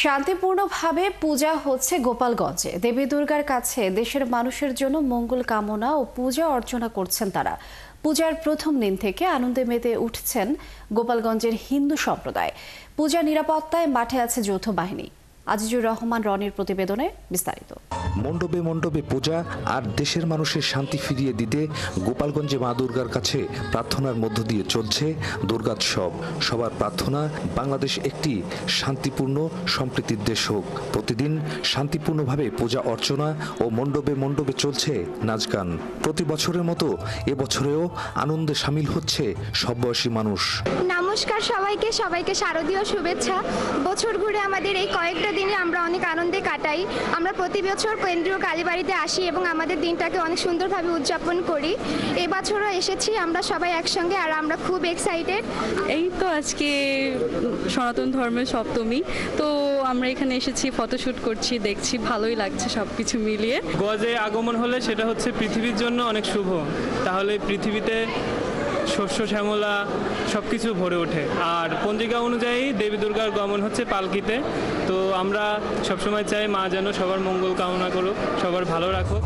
শান্তিপূর্ণভাবে পূজা হচ্ছে গোপালগঞ্জে। দেবী দুর্গার কাছে দেশের মানুষের জন্য মঙ্গল কামনা ও পূজা অর্চনা করছেন তারা। পূজার প্রথম দিন থেকে আনন্দে মেতে উঠছেন গোপালগঞ্জের হিন্দু সম্প্রদায়। পূজা নিরাপত্তায় মাঠে আছে যৌথ বাহিনী। আজিজুর রহমান রনির প্রতিবেদনে বিস্তারিত। মণ্ডপে মণ্ডপে পূজা আর দেশের মানুষের শান্তি ফিরিয়ে দিতে গোপালগঞ্জে মা দুর্গার কাছে প্রার্থনার মধ্য দিয়ে চলছে দুর্গোৎসব। সবার প্রার্থনা বাংলাদেশ একটি শান্তিপূর্ণ সম্প্রীতির দেশ হোক। প্রতিদিন শান্তিপূর্ণভাবে পূজা অর্চনা ও মণ্ডপে মণ্ডপে চলছে নাচ গান। প্রতি বছরের মতো এবছরেও আনন্দে সামিল হচ্ছে সব বয়সী মানুষ। নমস্কার সবাইকে শারদীয় শুভেচ্ছা। বছর ঘুরে আমাদের এই কয়েকটা দিনে আমরা অনেক আনন্দে কাটাই। আমরা প্রতি বছর কেন্দ্রীয় কালীবাড়িতে আসি এবং আমাদের দিনটাকে অনেক সুন্দরভাবে উদযাপন করি। এবছরও এসেছি আমরা সবাই একসঙ্গে, আর আমরা খুব এক্সাইটেড। এই তো আজকে সনাতন ধর্মের সপ্তমী, তো আমরা এখানে এসেছি, ফটোশুট করছি, দেখছি, ভালোই লাগছে সবকিছু মিলিয়ে। গজে আগমন হলে সেটা হচ্ছে পৃথিবীর জন্য অনেক শুভ। তাহলে পৃথিবীতে শস্য শ্যামলা সবকিছু ভরে ওঠে। আর পঞ্জিকা অনুযায়ী দেবী দুর্গার গমন হচ্ছে পালকিতে। তো আমরা সবসময় চাই মা যেন সবার মঙ্গল কামনা করুক, সবার ভালো রাখুক।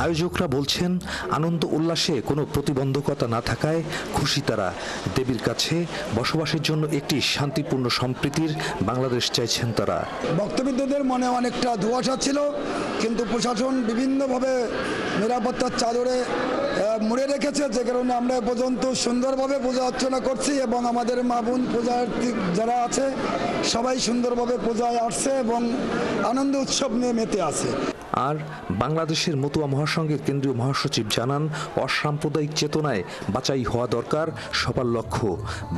আয়োজকরা বলছেন, আনন্দ উল্লাসে কোনো প্রতিবন্ধকতা না থাকায় খুশি তারা। দেবীর কাছে বসবাসের জন্য একটি শান্তিপূর্ণ সম্প্রীতির বাংলাদেশ চাইছেন তারা। ভক্তবৃন্দদের মনে অনেকটা ধোঁয়াশা ছিল, কিন্তু প্রশাসন বিভিন্নভাবে নিরাপত্তার চাদরে মুড়ে রেখেছে, যে কারণে আমরা পর্যন্ত সুন্দরভাবে পূজা অর্চনা করছি এবং আমাদের মা বোন পূজার্থী যারা আছে সবাই সুন্দরভাবে পূজায় আসছে এবং আনন্দ উৎসব নিয়ে মেতে আছে। আর বাংলাদেশের মতুয়া মহাসংঘের কেন্দ্রীয় মহাসচিব জানান, অসাম্প্রদায়িক চেতনায় বাঁচাই হওয়া দরকার সবার লক্ষ্য।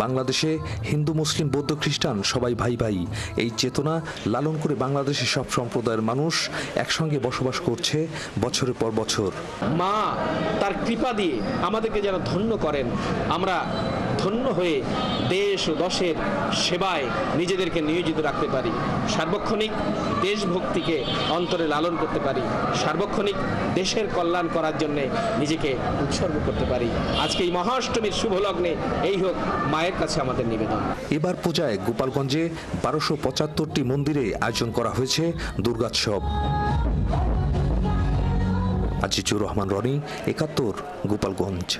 বাংলাদেশে হিন্দু মুসলিম বৌদ্ধ খ্রিস্টান সবাই ভাই ভাই। এই চেতনা লালন করে বাংলাদেশের সব সম্প্রদায়ের মানুষ একসঙ্গে বসবাস করছে বছরের পর বছর। মা তার কৃপা দিয়ে আমাদেরকে যেন ধন্য করেন, আমরা ধন্য হয়ে দেশ ও দশের সেবায় নিজেদেরকে নিয়োজিত রাখতে পারি, সার্বক্ষণিক দেশভক্তিকে অন্তরে লালন করতে পারি, সার্বক্ষণিক দেশের কল্যাণ করার জন্য নিজেকে উৎসর্গ করতে পারি। আজকে এই মহাষ্টমীর শুভ লগ্নে এই হোক মায়ের কাছে আমাদের নিবেদন। এবার পূজায় গোপালগঞ্জে 1275টি মন্দিরে আয়োজন করা হয়েছে দুর্গোৎসব। আজিজুর রহমান রনি, 71, গোপালগঞ্জ।